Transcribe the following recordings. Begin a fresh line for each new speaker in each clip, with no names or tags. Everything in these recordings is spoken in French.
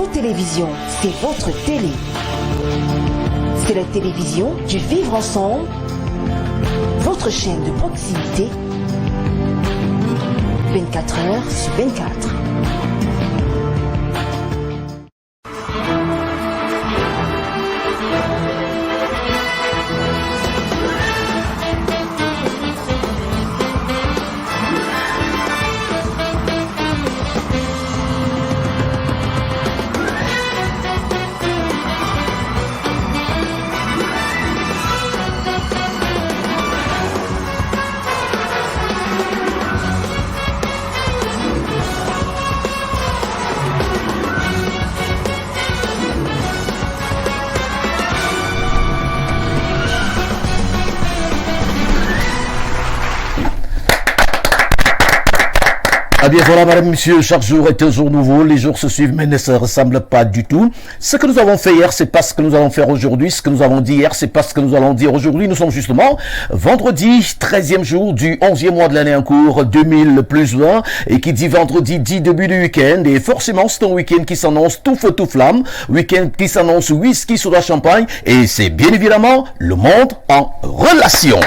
Info Télévision, c'est votre télé. C'est la télévision du vivre ensemble, votre chaîne de proximité, 24 heures sur 24.
Ah bien voilà madame, monsieur, chaque jour est un jour nouveau, les jours se suivent mais ne se ressemblent pas du tout. Ce que nous avons fait hier, c'est pas ce que nous allons faire aujourd'hui, ce que nous avons dit hier, c'est pas ce que nous allons dire aujourd'hui. Nous sommes justement vendredi, 13e jour du 11e mois de l'année en cours, 2000 plus 20, et qui dit vendredi dit début du week-end, et forcément c'est un week-end qui s'annonce tout feu tout flamme, week-end qui s'annonce whisky sur la champagne, et c'est bien évidemment le monde en relation.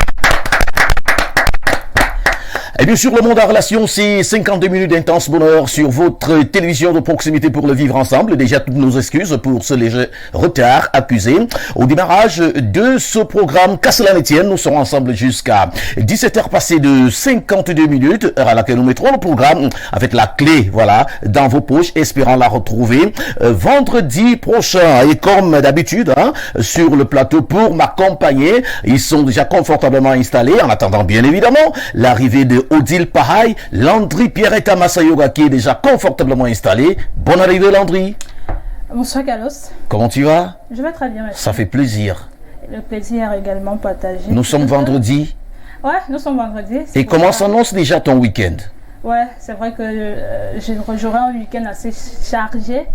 Et bien sûr, le monde en relation, c'est 52 minutes d'intense bonheur sur votre télévision de proximité pour le vivre ensemble. Déjà, toutes nos excuses pour ce léger retard accusé. Au démarrage de ce programme, qu'à cela ne tienne, nous serons ensemble jusqu'à 17h passées de 52 minutes, heure à laquelle nous mettrons le programme avec la clé, voilà, dans vos poches, espérant la retrouver vendredi prochain. Et comme d'habitude, sur le plateau pour m'accompagner, ils sont déjà confortablement installés, en attendant bien évidemment l'arrivée de Odile Pahaï, Landry Pierretta Massayoga qui est déjà confortablement installé. Bonne arrivée Landry.
Bonsoir Carlos.
Comment tu vas?
Je vais très bien, merci.
Ça fait plaisir.
Le plaisir également partagé.
Nous sommes vendredi.
Ouais, nous sommes vendredi.
Et comment s'annonce déjà ton week-end?
Ouais, c'est vrai que j'aurai un week-end assez chargé.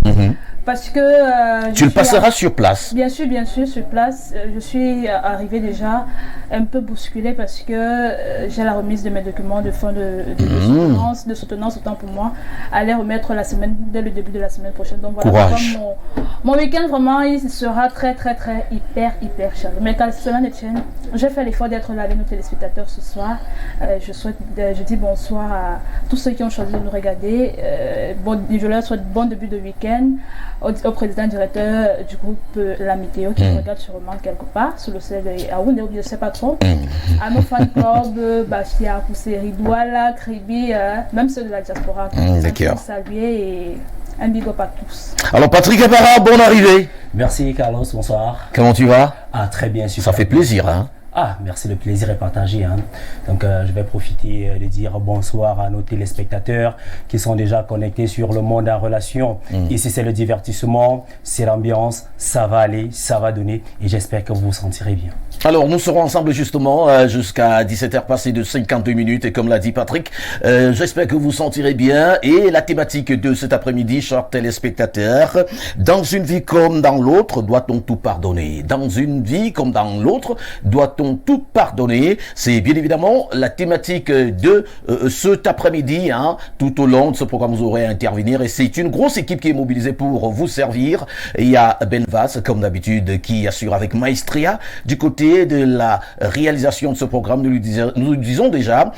Parce que...
tu le passeras sur place?
Bien sûr, sur place. Je suis arrivée déjà un peu bousculée parce que j'ai la remise de mes documents de fonds de soutenance, autant pour moi, à les remettre dès le début de la semaine prochaine. Donc voilà,
courage.
Mon week-end, vraiment, il sera très, hyper chargé. Mais quand cela ne tienne, j'ai fait l'effort d'être là avec nos téléspectateurs ce soir. Je dis bonsoir à tous ceux qui ont choisi de nous regarder. Je leur souhaite bon début de week-end. Au président directeur du groupe La Météo qui me regarde sûrement quelque part sur le ciel de Yaoundé, je ne sais pas trop. À nos fan clubs, Bachia, Pousseri, Douala, Kribi, même ceux de la diaspora qui sont salués et un big up à tous.
Alors Patrick Ebara, bonne arrivée.
Merci Carlos, bonsoir.
Comment tu vas?
Ah très bien, super.
Ça fait plaisir hein.
Ah, merci, le plaisir est partagé. Donc, je vais profiter de dire bonsoir à nos téléspectateurs qui sont déjà connectés sur le monde en relation. Ici, c'est le divertissement, c'est l'ambiance, ça va aller, ça va donner et j'espère que vous vous sentirez bien.
Alors, nous serons ensemble justement jusqu'à 17h passées de 52 minutes et comme l'a dit Patrick, j'espère que vous vous sentirez bien et la thématique de cet après-midi, chers téléspectateurs, dans une vie comme dans l'autre, doit-on tout pardonner? Dans une vie comme dans l'autre, doit-on tout pardonner? C'est bien évidemment la thématique de cet après-midi, tout au long de ce programme vous aurez à intervenir et c'est une grosse équipe qui est mobilisée pour vous servir. Et il y a Ben Vaz, comme d'habitude, qui assure avec maestria du côté de la réalisation de ce programme. Nous lui disons déjà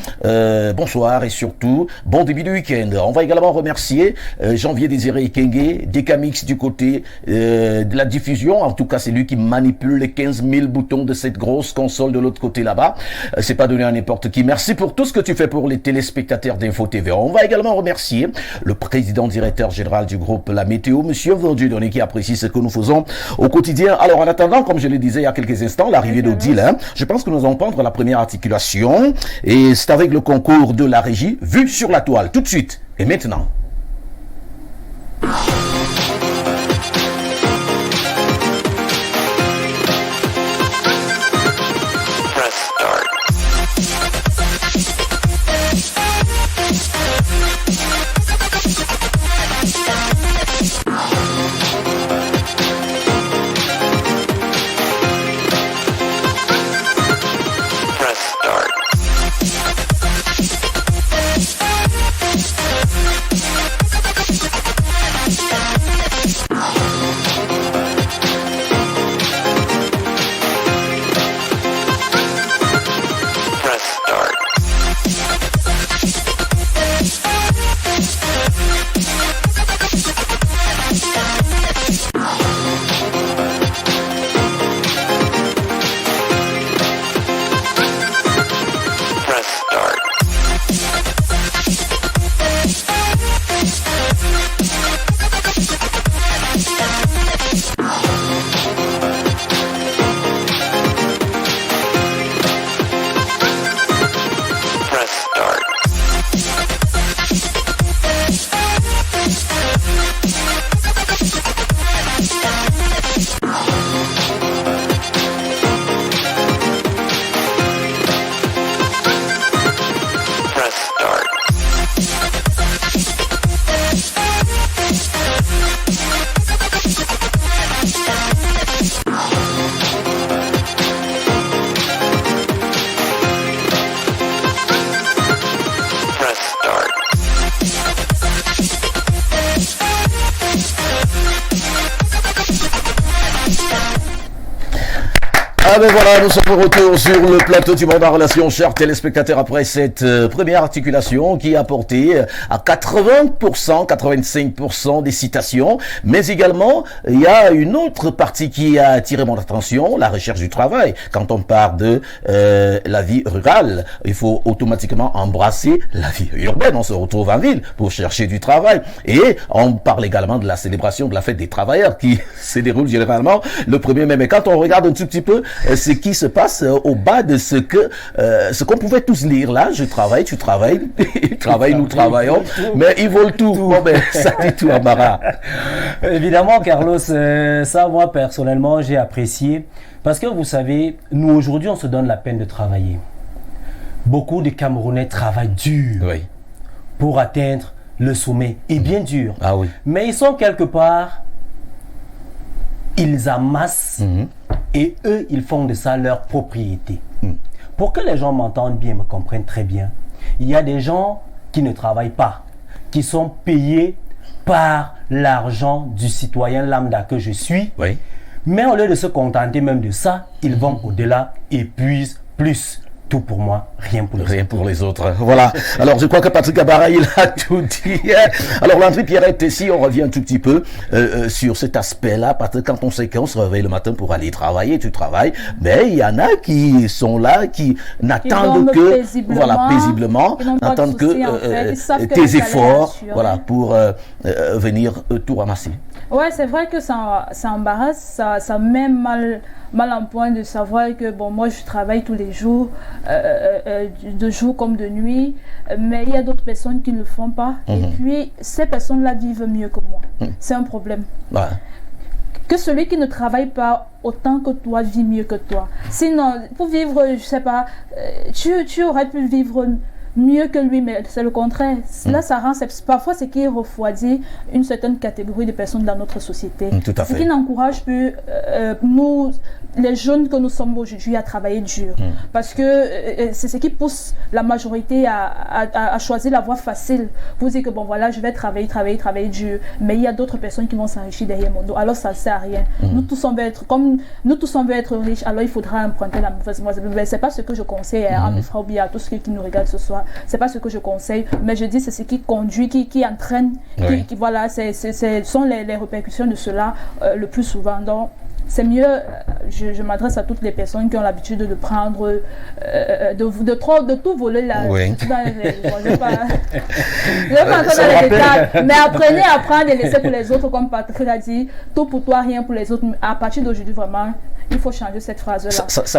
bonsoir et surtout bon début de week-end. On va également remercier Janvier Désiré Kenge, Decamix du côté de la diffusion. En tout cas, c'est lui qui manipule les 15 000 boutons de cette grosse console de l'autre côté là-bas. C'est pas donné à n'importe qui. Merci pour tout ce que tu fais pour les téléspectateurs d'Info TV. On va également remercier le président directeur général du groupe La Météo, monsieur Verdudonné, qui apprécie ce que nous faisons au quotidien. Alors, en attendant, comme je le disais il y a quelques instants, l'arrivée d'Odile, je pense que nous allons prendre la première articulation et c'est avec le concours de la régie, vu sur la toile, tout de suite et maintenant. Ah ben voilà, nous sommes de retour sur le plateau du Monde en relation, chers téléspectateurs, après cette première articulation qui a porté à 80%, 85% des citations, mais également il y a une autre partie qui a attiré mon attention, la recherche du travail. Quand on parle de la vie rurale, il faut automatiquement embrasser la vie urbaine. On se retrouve en ville pour chercher du travail. Et on parle également de la célébration de la fête des travailleurs qui se déroule généralement le 1er mai. Mais quand on regarde un tout petit peu ce qui se passe au bas de ce qu'on pouvait tous lire là, je travaille, tu travailles, il travaille, nous travaillons, mais ils volent tout. Bon ben, ça dit tout, Amara.
Évidemment, Carlos, ça, moi, personnellement, j'ai apprécié. Parce que vous savez, nous, aujourd'hui, on se donne la peine de travailler. Beaucoup de Camerounais travaillent dur pour atteindre le sommet, et bien dur.
Ah oui.
Mais ils sont quelque part, ils amassent, et eux, ils font de ça leur propriété. Pour que les gens m'entendent bien, me comprennent très bien, il y a des gens qui ne travaillent pas, qui sont payés par l'argent du citoyen lambda que je suis.
Oui.
Mais au lieu de se contenter même de ça, ils vont au-delà et puisent plus. Tout pour moi, rien pour les autres.
Rien pour les autres. Voilà. Alors, je crois que Patrick Abara, il a tout dit. Alors, Landry Pierrette, si on revient un tout petit peu sur cet aspect-là, parce que quand on sait qu'on se réveille le matin pour aller travailler, tu travailles, mais il y en a qui sont là, qui n'attendent que, paisiblement, n'attendent que tes efforts, voilà, pour venir tout ramasser.
Ouais, c'est vrai que ça embarrasse, ça met mal en point de savoir que bon, moi je travaille tous les jours, de jour comme de nuit, mais il y a d'autres personnes qui ne le font pas. Et puis ces personnes-là vivent mieux que moi. C'est un problème. Ouais. Que celui qui ne travaille pas autant que toi vit mieux que toi. Sinon, pour vivre, je sais pas, tu aurais pu vivre mieux que lui, mais c'est le contraire. Là, ça rend, parfois, ce qui refroidit une certaine catégorie de personnes dans notre société.
Tout à fait.
Ce qui n'encourage plus nous, les jeunes que nous sommes aujourd'hui, à travailler dur. Parce que c'est ce qui pousse la majorité à choisir la voie facile. Pour dire que bon, voilà, je vais travailler dur. Mais il y a d'autres personnes qui vont s'enrichir derrière mon dos. Alors, ça ne sert à rien. Nous tous, on veut être, comme nous tous, on veut être riches, alors il faudra emprunter la mauvaise voie. C'est pas ce que je conseille à mes frères ou bien à tous ceux qui nous regardent ce soir. C'est pas ce que je conseille, mais je dis c'est ce qui conduit, qui entraîne, qui voilà, ce sont les répercussions de cela le plus souvent. Donc c'est mieux, je m'adresse à toutes les personnes qui ont l'habitude de prendre, de tout voler là.
Oui.
Je vais pas entrer dans les détails, mais apprenez à prendre et laisser pour les autres, comme Patrick a dit, tout pour toi, rien pour les autres. À partir d'aujourd'hui, vraiment, il faut changer cette phrase-là.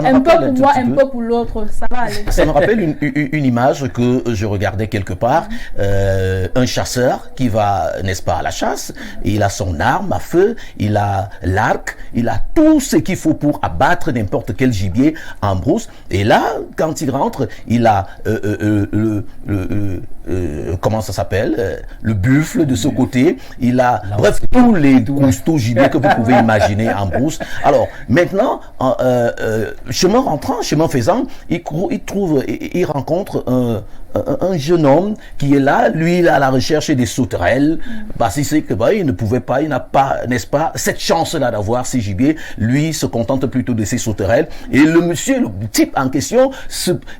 Un peu pour moi, un peu pour l'autre, ça va aller.
Ça me rappelle une image que je regardais quelque part. Un chasseur qui va, n'est-ce pas, à la chasse. Il a son arme à feu, il a l'arc, il a tout ce qu'il faut pour abattre n'importe quel gibier en brousse. Et là, quand il rentre, il a comment ça s'appelle, le buffle de ce côté. Il a, bref, tous les cousteaux gibiers que vous pouvez imaginer en brousse. Alors, maintenant, chemin faisant, il rencontre un jeune homme qui est là, lui, il est à la recherche des sauterelles, parce qu'il sait que il ne pouvait pas, il n'a pas, n'est-ce pas, cette chance-là d'avoir ces gibiers. Lui, il se contente plutôt de ces sauterelles. Et le type en question,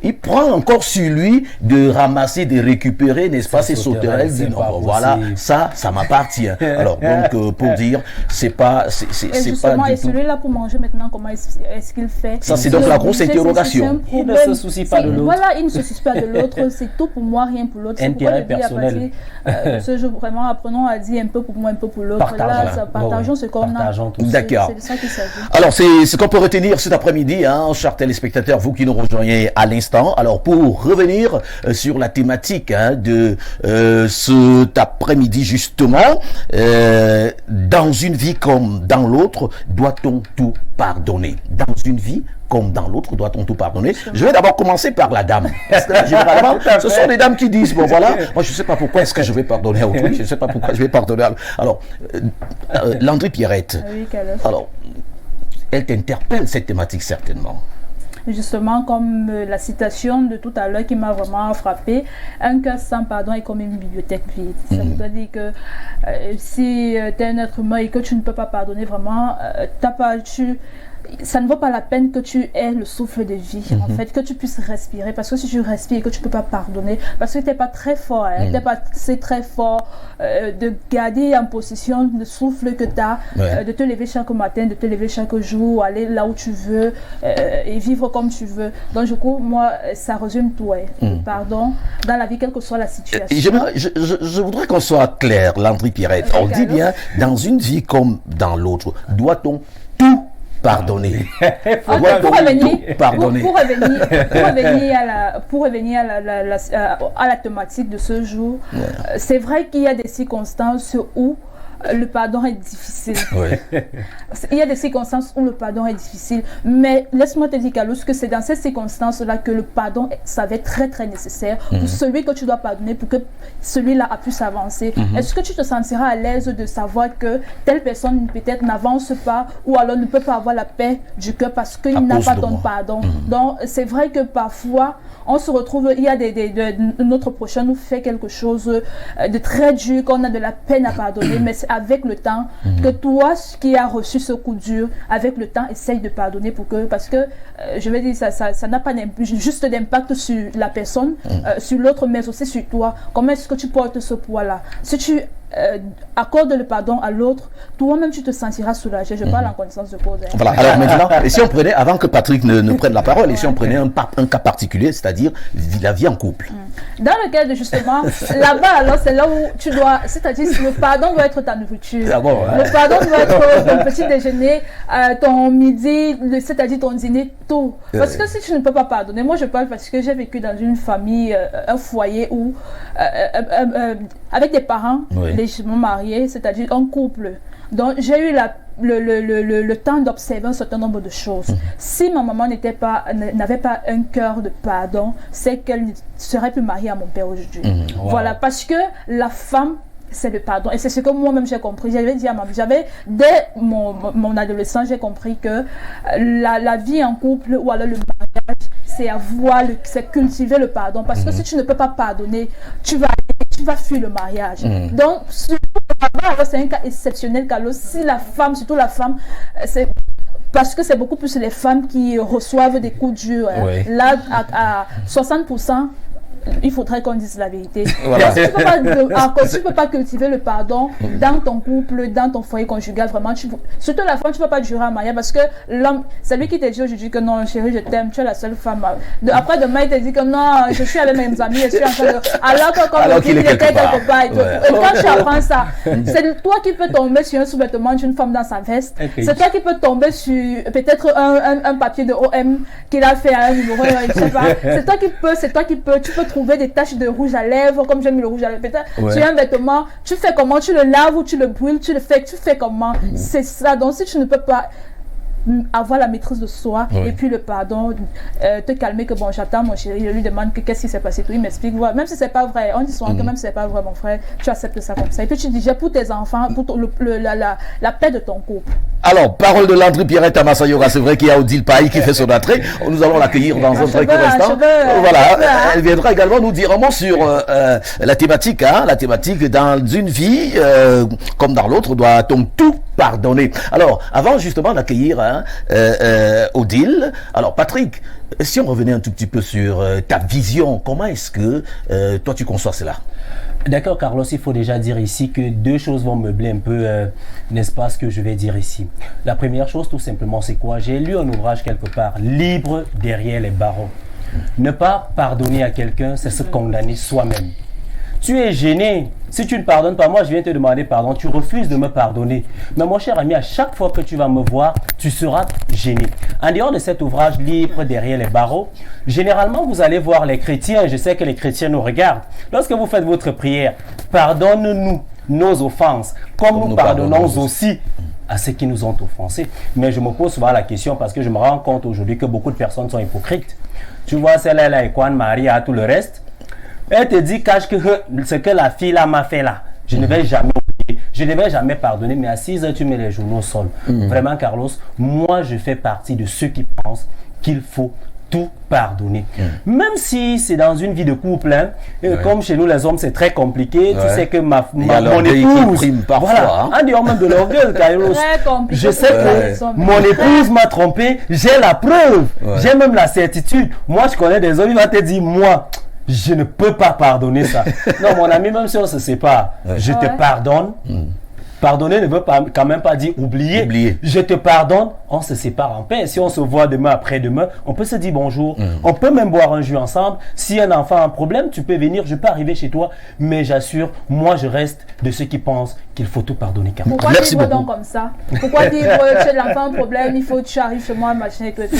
il prend encore sur lui de ramasser, de récupérer, n'est-ce pas, ces sauterelles. Dit, non, voilà, ça m'appartient. Alors, donc, pour dire, c'est pas du
et
tout.
celui-là pour manger maintenant, comment est-ce qu'il fait?
Ça, c'est donc la grosse interrogation.
Il ne se soucie pas de l'autre.
Voilà, il ne se soucie pas de l'autre. C'est tout pour moi, rien pour l'autre.
Intérêt personnel.
Ce jour, vraiment, apprenons à dire un peu pour moi, un peu pour l'autre. Partageons ce qu'on a.
D'accord.
C'est de ça qu'il s'agit.
Alors, c'est ce qu'on peut retenir cet après-midi, hein, chers téléspectateurs, vous qui nous rejoignez à l'instant. Alors, pour revenir sur la thématique de cet après-midi, justement, dans une vie comme dans l'autre, doit-on tout pardonner? Dans une vie comme dans l'autre, doit-on tout pardonner? Je vais d'abord commencer par la dame. Parce que là, généralement, ce sont les dames qui disent, bon voilà, moi je ne sais pas pourquoi est-ce que je vais pardonner à autrui, je ne sais pas pourquoi je vais pardonner à... Alors, Landry Pierrette, alors, elle t'interpelle cette thématique certainement.
Justement, comme la citation de tout à l'heure qui m'a vraiment frappé, un cœur sans pardon est comme une bibliothèque vide. Ça veut dire que si tu es un être humain et que tu ne peux pas pardonner vraiment, ça ne vaut pas la peine que tu aies le souffle de vie, en fait, que tu puisses respirer. Parce que si tu respires et que tu ne peux pas pardonner, parce que tu n'es pas très fort, tu n'es pas très fort de garder en possession le souffle que tu as, de te lever chaque matin, de te lever chaque jour, aller là où tu veux et vivre comme tu veux. Donc, du coup, moi, ça résume tout. Pardon, dans la vie, quelle que soit la situation.
Je voudrais qu'on soit clair, Landry Pierrette. On dit bien, dans une vie comme dans l'autre, doit-on tout pardonner?
Pour revenir à la thématique de ce jour, c'est vrai qu'il y a des circonstances où le pardon est difficile. Il y a des circonstances où le pardon est difficile, mais laisse-moi te dire, Carlos, que c'est dans ces circonstances-là que le pardon s'avère très très nécessaire pour celui que tu dois pardonner, pour que celui-là a pu s'avancer. Est-ce que tu te sentiras à l'aise de savoir que telle personne peut-être n'avance pas ou alors ne peut pas avoir la paix du cœur parce qu'il n'a pas ton pardon? Donc c'est vrai que parfois on se retrouve, il y a notre prochain nous fait quelque chose de très dur, qu'on a de la peine à pardonner, mais c'est avec le temps que toi qui as reçu ce coup dur, avec le temps, essaye de pardonner parce que je vais dire, ça n'a pas juste d'impact sur la personne, sur l'autre, mais aussi sur toi. Comment est-ce que tu portes ce poids-là? Si tu accorde le pardon à l'autre, toi-même tu te sentiras soulagé. Je parle en connaissance de cause.
Voilà, alors maintenant, et si on prenait, avant que Patrick ne prenne la parole, et si on prenait un cas particulier, c'est-à-dire la vie en couple.
Dans le cas de justement, là-bas, alors c'est là où tu dois, c'est-à-dire le pardon doit être ta nourriture. Le pardon doit être ton petit déjeuner, ton midi, c'est-à-dire ton dîner, tout. Parce que si tu ne peux pas pardonner, moi je parle parce que j'ai vécu dans une famille, un foyer où, avec des parents, légèrement mariés, c'est-à-dire un couple. Donc j'ai eu le temps d'observer un certain nombre de choses. Si ma maman n'avait pas un cœur de pardon, c'est qu'elle ne serait plus mariée à mon père aujourd'hui. Voilà, parce que la femme, c'est le pardon. Et c'est ce que moi-même j'ai compris. J'avais dit à ma mère, dès mon adolescence, j'ai compris que la vie en couple ou alors le mariage, c'est cultiver le pardon. Parce que si tu ne peux pas pardonner, tu vas fuir le mariage. Donc, c'est un cas exceptionnel, Carlos. Si la femme, surtout la femme, parce que c'est beaucoup plus les femmes qui reçoivent des coups durs. Là, à 60%, il faudrait qu'on dise la vérité. Voilà. Si tu ne peux pas cultiver le pardon dans ton couple, dans ton foyer conjugal, vraiment, surtout la femme, tu ne peux pas durer à mariage parce que l'homme, c'est lui qui te dit aujourd'hui que non, chérie, je t'aime, tu es la seule femme. Après, demain, il te dit que non, je suis avec mes amis, je suis en train de. Alors qu'il était quelque part. Et quand tu apprends ça, c'est toi qui peux tomber sur un sous-vêtement d'une femme dans sa veste. C'est toi qui peux tomber sur peut-être un papier de OM qu'il a fait à un numéro, je sais pas. C'est toi qui peux, tu peux trouver des taches de rouge à lèvres, comme j'aime le rouge à lèvres. Tu as un vêtement, tu fais comment? Tu le laves ou tu le brûles, tu fais comment? C'est ça. Donc si tu ne peux pas avoir la maîtrise de soi et puis le pardon, te calmer que bon, j'attends mon chéri, je lui demande qu'est-ce qui s'est passé, tout il m'explique, voilà. Même si c'est pas vrai, on dit souvent que même si c'est pas vrai, mon frère, tu acceptes ça comme ça et puis tu dis pour tes enfants, pour la paix de ton couple.
Alors, parole de Landry Pierrette à Massayora, c'est vrai qu'il y a Odile Paille qui fait son entrée, nous allons l'accueillir dans un très court instant. Voilà, elle viendra également nous dire un mot sur la thématique, la thématique dans une vie comme dans l'autre, doit-on tout pardonner? Alors, avant justement d'accueillir Odile, alors Patrick, si on revenait un tout petit peu sur ta vision, comment est-ce que toi tu conçois cela?
D'accord, Carlos, il faut déjà dire ici que deux choses vont meubler un peu, n'est-ce pas, ce que je vais dire ici. La première chose, tout simplement, c'est quoi? J'ai lu un ouvrage quelque part, Libre derrière les barreaux. Ne pas pardonner à quelqu'un, c'est se condamner soi-même. Tu es gêné. Si tu ne pardonnes pas, moi je viens te demander pardon, tu refuses de me pardonner. Mais mon cher ami, à chaque fois que tu vas me voir, tu seras gêné. En dehors de cet ouvrage Libre derrière les barreaux, généralement vous allez voir les chrétiens, je sais que les chrétiens nous regardent. Lorsque vous faites votre prière, pardonne-nous nos offenses, comme nous pardonnons aussi à ceux qui nous ont offensés. Mais je me pose souvent la question parce que je me rends compte aujourd'hui que beaucoup de personnes sont hypocrites. Tu vois, celle-là, Ekwan, Maria, tout le reste. Elle te dit, cache que ce que la fille là m'a fait là, je ne vais jamais oublier, je ne vais jamais pardonner, mais à 6 heures, tu mets les journaux au sol. Vraiment, Carlos, moi, je fais partie de ceux qui pensent qu'il faut tout pardonner. Même si c'est dans une vie de couple, hein, comme chez nous les hommes c'est très compliqué, tu sais que mon épouse,
prime parfois,
voilà, en dehors même de l'orgueil, Carlos, je sais que mon épouse m'a trompé, j'ai la preuve, j'ai même la certitude. Moi je connais des hommes, il va te dire, moi, je ne peux pas pardonner ça. Non, mon ami, même si on se sépare, je te pardonne. Pardonner ne veut pas, quand même pas dire oublier. Je te pardonne, on se sépare en paix. Si on se voit demain, après-demain, on peut se dire bonjour. On peut même boire un jus ensemble. Si un enfant a un problème, tu peux venir, je peux arriver chez toi. Mais j'assure, moi je reste de ceux qui pensent qu'il faut tout pardonner.
Pourquoi vivre donc comme ça? Pourquoi dire que l'enfant a un problème, il faut que tu arrives chez moi, machin, et que tu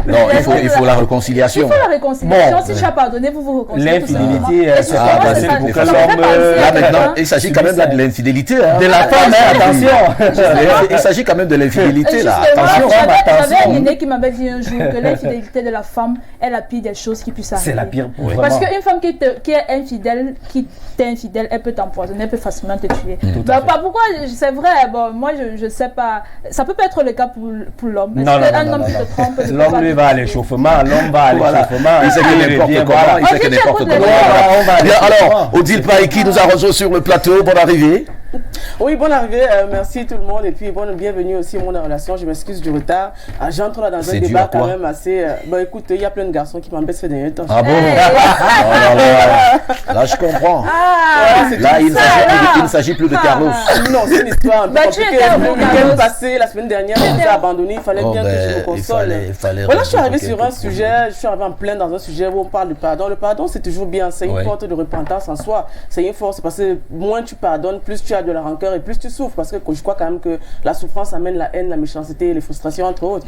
Non, il faut la réconciliation.
Il faut la réconciliation. Si tu as pardonné, vous vous réconciliez.
L'infidélité, c'est pour que l'homme...
Là maintenant, il s'agit quand même de l'infidélité.
De la femme, attention.
Il s'agit quand même de l'infidélité là.
Attention. J'avais un aîné qui m'avait dit un jour que l'infidélité de la femme est la pire des choses qui puissent arriver.
C'est la pire.
Parce qu'une femme qui est infidèle, elle peut t'empoisonner, elle peut facilement te tuer. Pourquoi? C'est vrai, bon, moi je sais pas. Ça peut pas être le cas pour l'homme.
Non.
Un homme qui te trompe.
L'homme lui va à l'échauffement, l'homme va à l'échauffement.
Il sait que n'importe comment. Il sait que n'importe comment. Bien, alors, Odile Païki nous a rejoint sur le plateau. Bonne arrivée.
Oui, bonne arrivée, merci tout le monde et puis bienvenue aussi au Monde des Relations. Je m'excuse du retard. J'entre là dans un débat quand même assez. Écoute, il y a plein de garçons qui m'embêtent ces derniers temps.
Ah bon? Là, je comprends. Là, il ne s'agit plus de Carlos.
Non, c'est une histoire un peu compliquée. Le week-end passé, la semaine dernière, on nous a abandonné. Il fallait bien que je me console. Voilà, je suis arrivé sur un sujet, je suis arrivé en plein dans un sujet où on parle de pardon. Le pardon, c'est toujours bien. C'est une force de repentance en soi. C'est une force parce que moins tu pardonnes, plus tu as de la rancœur et plus tu souffres parce que je crois quand même que la souffrance amène la haine, la méchanceté, les frustrations entre autres.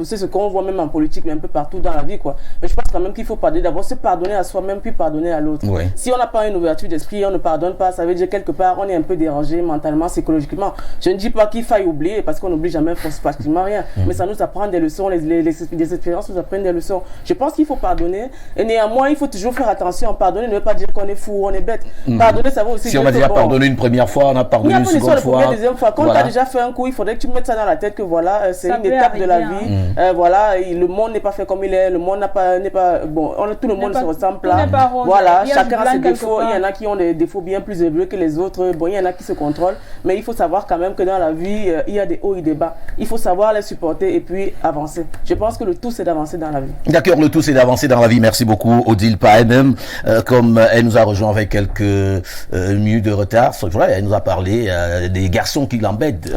C'est ce qu'on voit même en politique mais un peu partout dans la vie quoi. Mais je pense quand même qu'il faut pardonner, d'abord se pardonner à soi-même puis pardonner à l'autre. Si on n'a pas une ouverture d'esprit, on ne pardonne pas, ça veut dire quelque part on est un peu dérangé mentalement, psychologiquement. Je ne dis pas qu'il faille oublier parce qu'on n'oublie jamais facilement rien, mais ça nous apprend des leçons, les expériences nous apprennent des leçons. Je pense qu'il faut pardonner et néanmoins il faut toujours faire attention. Pardonner ne veut pas dire qu'on est fou, on est bête. Pardonner ça veut aussi
si on a déjà pardonné une première fois, on a pardonné une seconde fois.
Deuxième fois. Quand tu as déjà fait un coup, il faudrait que tu mettes ça dans la tête que voilà, c'est une étape de la vie. Voilà, le monde n'est pas fait comme il est, le monde n'est pas bon, tout le monde se ressemble là. Voilà, chacun a ses défauts. Il y en a qui ont des défauts bien plus élevés que les autres. Bon, il y en a qui se contrôlent, mais il faut savoir quand même que dans la vie, il y a des hauts et des bas. Il faut savoir les supporter et puis avancer. Je pense que le tout c'est d'avancer dans la vie.
D'accord, le tout c'est d'avancer dans la vie. Merci beaucoup Odile Paï, même comme elle nous a rejoint avec quelques minutes de retard. Voilà, elle nous a parlé des garçons qui l'embêtent.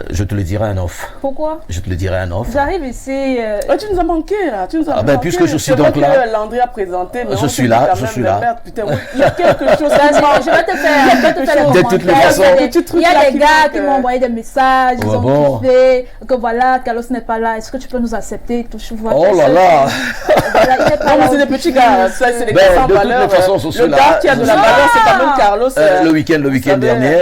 Je te le dirai en off.
Pourquoi?
Je te le dirai en off.
J'arrive ici.
Tu nous as manqué là. Tu nous as manqué.
Puisque je suis donc là.
Landry a présenté. Mais
je suis là. Je suis là.
Merde, putain, il y a quelque chose.
Je vais te faire.
De toutes les façons.
Il y a des gars qui m'ont envoyé des messages. Ils ont kiffé. Que voilà, Carlos n'est pas là. Est-ce que tu peux nous accepter?
Oh là là.
Non, c'est des petits gars. C'est des gars sans valeur.
De toute façon,
le gars qui a de la valeur, c'est quand même Carlos.
Le week-end dernier,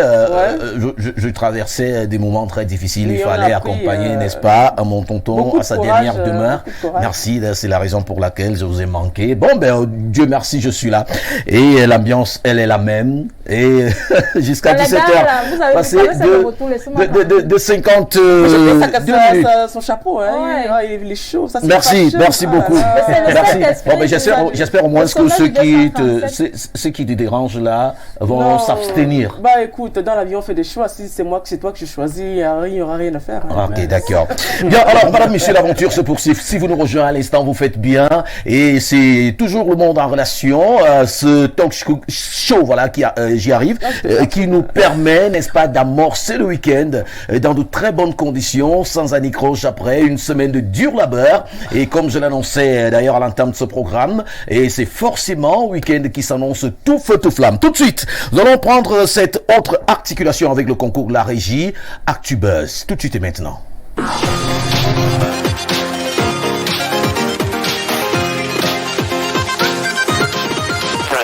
je traversais des moments très difficiles. Il fallait accompagner, n'est-ce pas, mon tonton à sa dernière demeure. Merci, c'est la raison pour laquelle je vous ai manqué. Bon, Dieu merci, je suis là. Et l'ambiance, elle est la même. Et jusqu'à 17h, passé de 50 minutes.
Son chapeau, hein. Il est chaud.
Merci beaucoup. J'espère au moins que ceux qui te dérangent là vont s'abstenir.
Écoute, dans la vie on fait des choix. Si c'est toi que je choisis, il n'y aura rien à faire.
Ok, d'accord. Bien, alors madame, monsieur, l'aventure se poursuit. Si vous nous rejoignez à l'instant, vous faites bien. Et c'est toujours le Monde en Relation, ce talk show, voilà, j'y arrive, qui nous permet, n'est-ce pas, d'amorcer le week-end dans de très bonnes conditions, sans anicroche après une semaine de dur labeur. Et comme je l'annonçais d'ailleurs à l'entame de ce programme, et c'est forcément un week-end qui s'annonce tout feu tout flamme. Tout de suite, nous allons prendre cette autre articulation avec le concours de la régie ActuBuzz. Tout de suite et maintenant.
Press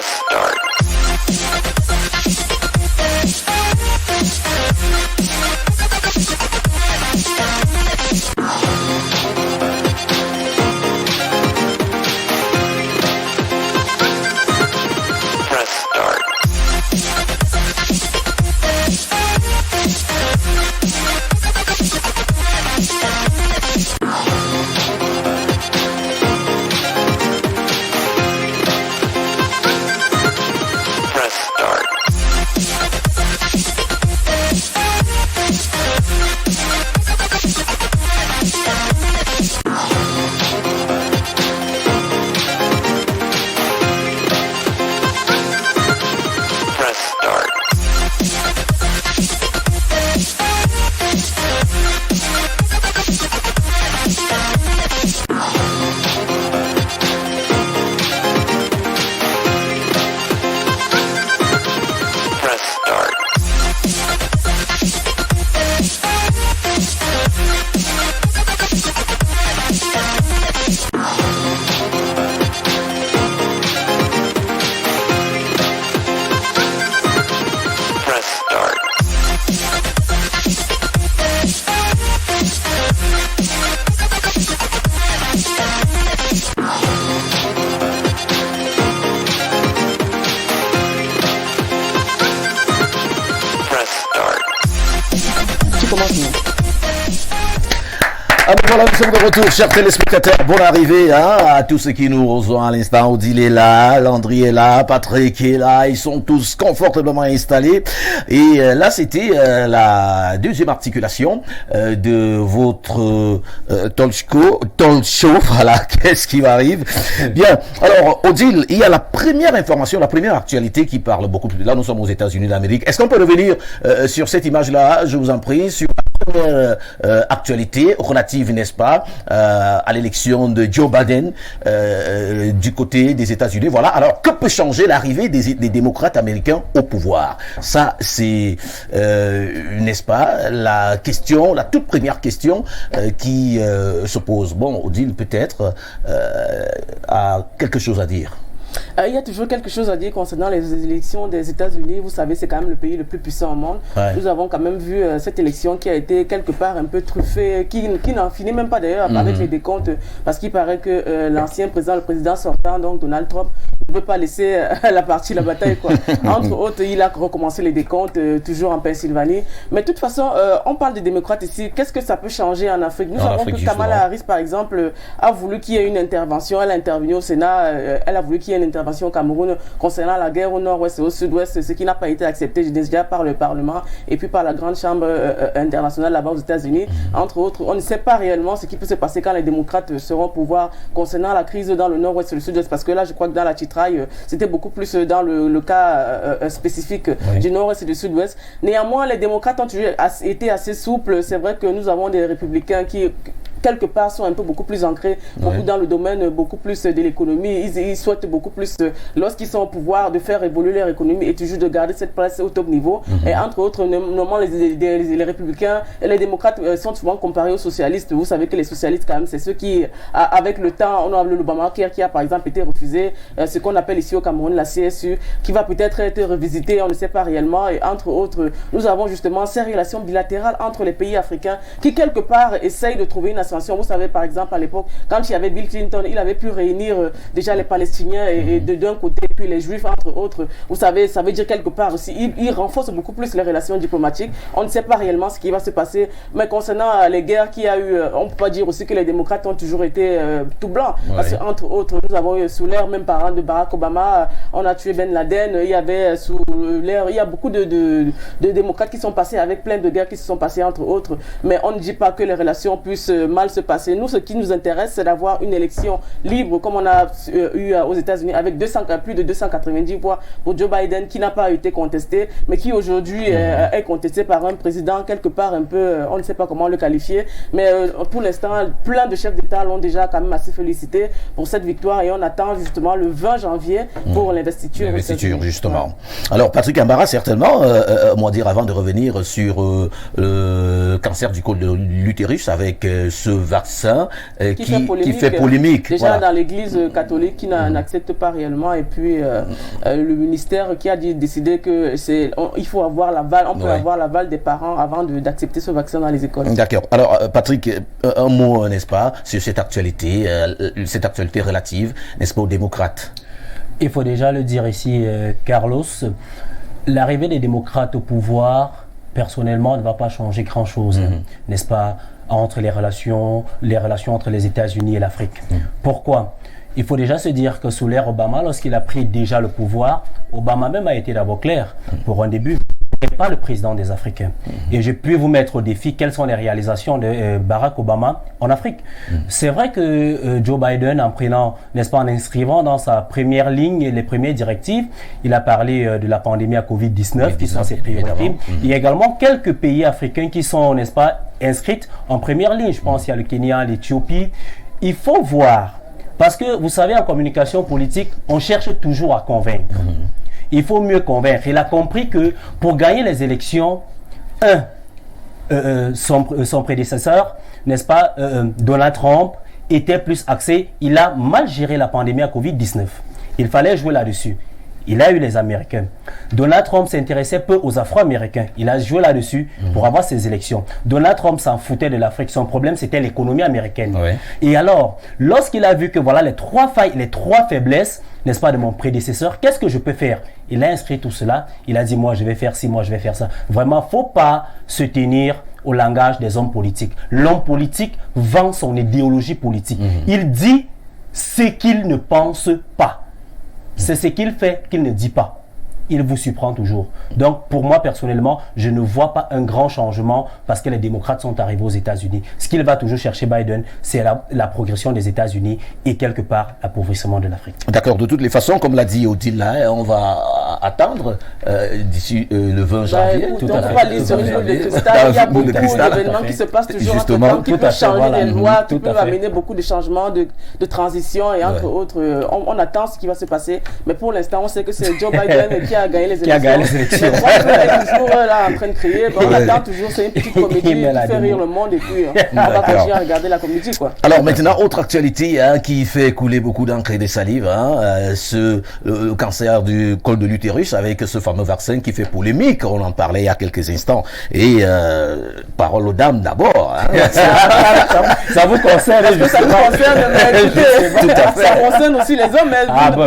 start.
commencement.
Ah ben voilà, nous sommes de retour, chers téléspectateurs. Bonne arrivée à tous ceux qui nous rejoignent à l'instant. Odile est là, Landry est là, Patrick est là. Ils sont tous confortablement installés. Et là, c'était la deuxième articulation de votre talk show. Voilà, qu'est-ce qui m'arrive. Bien, alors Odile, il y a la première information, la première actualité qui parle beaucoup plus. Là, nous sommes aux États-Unis d'Amérique. Est-ce qu'on peut revenir sur cette image-là, je vous en prie, sur la première actualité relative, n'est-ce pas, à l'élection de Joe Biden du côté des États-Unis. Voilà. Alors, que peut changer l'arrivée des démocrates américains au pouvoir? Ça, c'est, n'est-ce pas, la question, la toute première question qui se pose. Bon, Odile, peut-être, a quelque chose à dire.
Il y a toujours quelque chose à dire concernant les élections des États-Unis. Vous savez, c'est quand même le pays le plus puissant au monde. Ouais. Nous avons quand même vu cette élection qui a été quelque part un peu truffée, qui n'en finit même pas d'ailleurs avec les décomptes, parce qu'il paraît que l'ancien président, le président sortant, donc Donald Trump, ne veut pas laisser la bataille, quoi. Entre autres, il a recommencé les décomptes, toujours en Pennsylvanie. Mais de toute façon, on parle des démocrates ici. Qu'est-ce que ça peut changer en Afrique? Nous savons que Kamala Harris, par exemple, a voulu qu'il y ait une intervention. Elle a intervenu au Sénat. Elle a voulu qu'il y ait une intervention au Cameroun concernant la guerre au nord-ouest et au sud-ouest, ce qui n'a pas été accepté déjà par le Parlement et puis par la grande chambre internationale là-bas aux États-Unis. Entre autres, on ne sait pas réellement ce qui peut se passer quand les démocrates seront au pouvoir concernant la crise dans le nord-ouest et le sud-ouest, parce que là, je crois que dans la titraille, c'était beaucoup plus dans le cas spécifique du nord-ouest et du sud-ouest. Néanmoins, les démocrates ont toujours été assez souples. C'est vrai que nous avons des républicains qui quelque part sont un peu beaucoup plus ancrés, beaucoup dans le domaine beaucoup plus de l'économie. Ils souhaitent beaucoup plus, lorsqu'ils sont au pouvoir, de faire évoluer leur économie et toujours de garder cette place au top niveau. Et entre autres, normalement, les républicains et les démocrates sont souvent comparés aux socialistes. Vous savez que les socialistes, quand même, c'est ceux qui, avec le temps, on a l'Obamacare qui a par exemple été refusé, ce qu'on appelle ici au Cameroun la CSU, qui va peut-être être revisité, on ne sait pas réellement. Et entre autres, nous avons justement ces relations bilatérales entre les pays africains qui, quelque part, essayent de trouver une. Vous savez, par exemple, à l'époque, quand il y avait Bill Clinton, il avait pu réunir déjà les Palestiniens et d'un côté, puis les Juifs, entre autres. Vous savez, ça veut dire quelque part aussi, il renforce beaucoup plus les relations diplomatiques. On ne sait pas réellement ce qui va se passer. Mais concernant les guerres qu'il y a eu, on ne peut pas dire aussi que les démocrates ont toujours été tout blancs. Parce qu'entre autres, nous avons eu sous l'ère même parent de Barack Obama, on a tué Ben Laden. Il y avait sous l'ère, il y a beaucoup de démocrates qui sont passés avec plein de guerres qui se sont passées, entre autres. Mais on ne dit pas que les relations puissent mal se passer. Nous, ce qui nous intéresse, c'est d'avoir une élection libre, comme on a eu aux États-Unis, avec plus de 290 voix pour Joe Biden, qui n'a pas été contesté, mais qui aujourd'hui est contesté par un président quelque part un peu, on ne sait pas comment le qualifier, mais pour l'instant, plein de chefs d'État l'ont déjà quand même assez félicité pour cette victoire, et on attend justement le 20 janvier pour l'investiture.
L'investiture, justement. Alors, Patrick Ambara, certainement, moi dire avant de revenir sur le cancer du col de l'utérus avec ce vaccin qui fait polémique.
Déjà dans l'église catholique qui n'accepte pas réellement, et puis le ministère qui a décidé que il faut avoir l'aval, on peut avoir l'aval des parents avant d'accepter ce vaccin dans les écoles.
D'accord. Alors Patrick, un mot, n'est-ce pas, sur cette actualité relative, n'est-ce pas, aux démocrates?
Il faut déjà le dire ici, Carlos, l'arrivée des démocrates au pouvoir, personnellement, ne va pas changer grand-chose, n'est-ce pas, entre les relations entre les États-Unis et l'Afrique. Pourquoi? Il faut déjà se dire que sous l'ère Obama, lorsqu'il a pris déjà le pouvoir, Obama même a été d'abord clair pour un début. Il n'est pas le président des Africains. Et je peux vous mettre au défi quelles sont les réalisations de Barack Obama en Afrique. C'est vrai que Joe Biden, en prenant, n'est-ce pas, en inscrivant dans sa première ligne les premières directives, il a parlé de la pandémie à Covid-19 qui sont ses priorités. Il y a également quelques pays africains qui sont, n'est-ce pas, inscrits en première ligne. Je pense qu'il y a le Kenya, l'Éthiopie. Il faut voir, parce que vous savez, en communication politique, on cherche toujours à convaincre. Il faut mieux convaincre. Il a compris que pour gagner les élections, son prédécesseur, n'est-ce pas, Donald Trump, était plus axé. Il a mal géré la pandémie à Covid-19. Il fallait jouer là-dessus. Il a eu les Américains. Donald Trump s'intéressait peu aux Afro-Américains. Il a joué là-dessus pour avoir ses élections. Donald Trump s'en foutait de l'Afrique. Son problème, c'était l'économie américaine. Et alors, lorsqu'il a vu que voilà les trois failles, les trois faiblesses, n'est-ce pas, de mon prédécesseur, qu'est-ce que je peux faire? Il a inscrit tout cela. Il a dit, moi, je vais faire ci, moi, je vais faire ça. Vraiment, faut pas se tenir au langage des hommes politiques. L'homme politique vend son idéologie politique. Il dit ce qu'il ne pense pas. C'est ce qu'il fait qu'il ne dit pas. Il vous surprend toujours. Donc, pour moi, personnellement, je ne vois pas un grand changement parce que les démocrates sont arrivés aux États-Unis. Ce qu'il va toujours chercher, Biden, c'est la progression des États-Unis et quelque part l'appauvrissement de l'Afrique.
D'accord. De toutes les façons, comme l'a dit Odile, là, on va attendre d'ici le 20 janvier.
Tout à fait. On va lire sur une boule de cristal. Il y a beaucoup d'événements qui se passent toujours entre-temps, qui peuvent changer les lois, qui peuvent amener beaucoup de changements, de transition et entre autres. On attend ce qui va se passer. Mais pour l'instant, on sait que c'est Joe Biden qui a gagné les élections. Mais Trump est toujours là en train de crier. On attend toujours, c'est une petite comédie qui fait rire le monde et puis on va continuer à regarder la comédie, quoi.
Alors maintenant, autre actualité qui fait couler beaucoup d'encre et de salive, le cancer du col de l'utérus avec ce fameux vaccin qui fait polémique. On en parlait il y a quelques instants. Et parole aux dames d'abord.
Ça vous concerne.
Parce que ça nous concerne, mais écoutez, ça concerne aussi les hommes.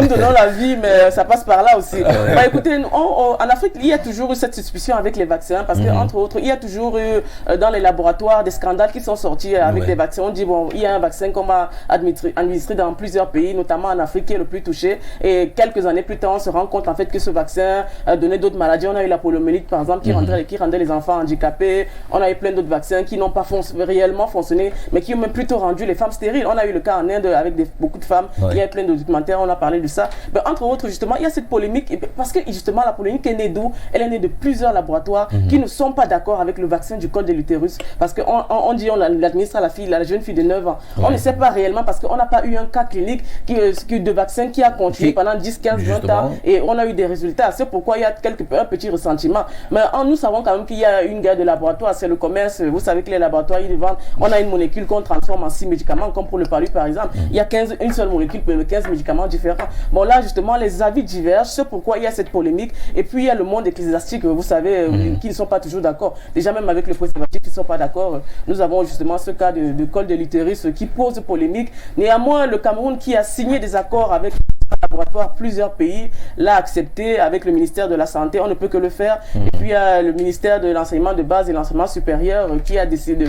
Nous donnons la vie, mais ça passe par là aussi. Bah, écoutez, en Afrique, il y a toujours eu cette suspicion avec les vaccins parce que, entre autres, il y a toujours eu dans les laboratoires des scandales qui sont sortis avec les vaccins. On dit, bon, il y a un vaccin qu'on va administrer dans plusieurs pays, notamment en Afrique qui est le plus touché. Et quelques années plus tard, on se rend compte en fait que ce vaccin donnait d'autres maladies. On a eu la poliomyélite, par exemple, qui rendait les enfants handicapés. On a eu plein d'autres vaccins qui n'ont pas réellement fonctionné, mais qui ont même plutôt rendu les femmes stériles. On a eu le cas en Inde avec beaucoup de femmes. Il y a plein de documentaires, on a parlé de ça. Mais entre autres, justement, il y a cette polémique parce que justement la polémique est née d'où? Elle est née de plusieurs laboratoires qui ne sont pas d'accord avec le vaccin du col de l'utérus parce qu'on dit on l'administre à la jeune fille de 9 ans. On ne sait pas réellement parce qu'on n'a pas eu un cas clinique de vaccin qui a continué pendant 10, 15, 20 ans et on a eu des résultats. C'est pourquoi il y a un petit ressentiment. Mais nous savons quand même qu'il y a une guerre de laboratoire, c'est le commerce. Vous savez que les laboratoires, ils vendent. On a une molécule qu'on transforme en 6 médicaments, comme pour le palu par exemple. Il y a une seule molécule pour 15 médicaments différents. Bon là justement les avis divergent, c'est pourquoi il y a cette polémique. Et puis il y a le monde ecclésiastique, vous savez, qui ne sont pas toujours d'accord. Déjà même avec le préservatif, ils ne sont pas d'accord. Nous avons justement ce cas de col de l'utérus qui pose polémique. Néanmoins, le Cameroun qui a signé des accords avec laboratoire, plusieurs pays l'a accepté avec le ministère de la Santé, on ne peut que le faire. Et puis il y a le ministère de l'enseignement de base et l'enseignement supérieur qui a décidé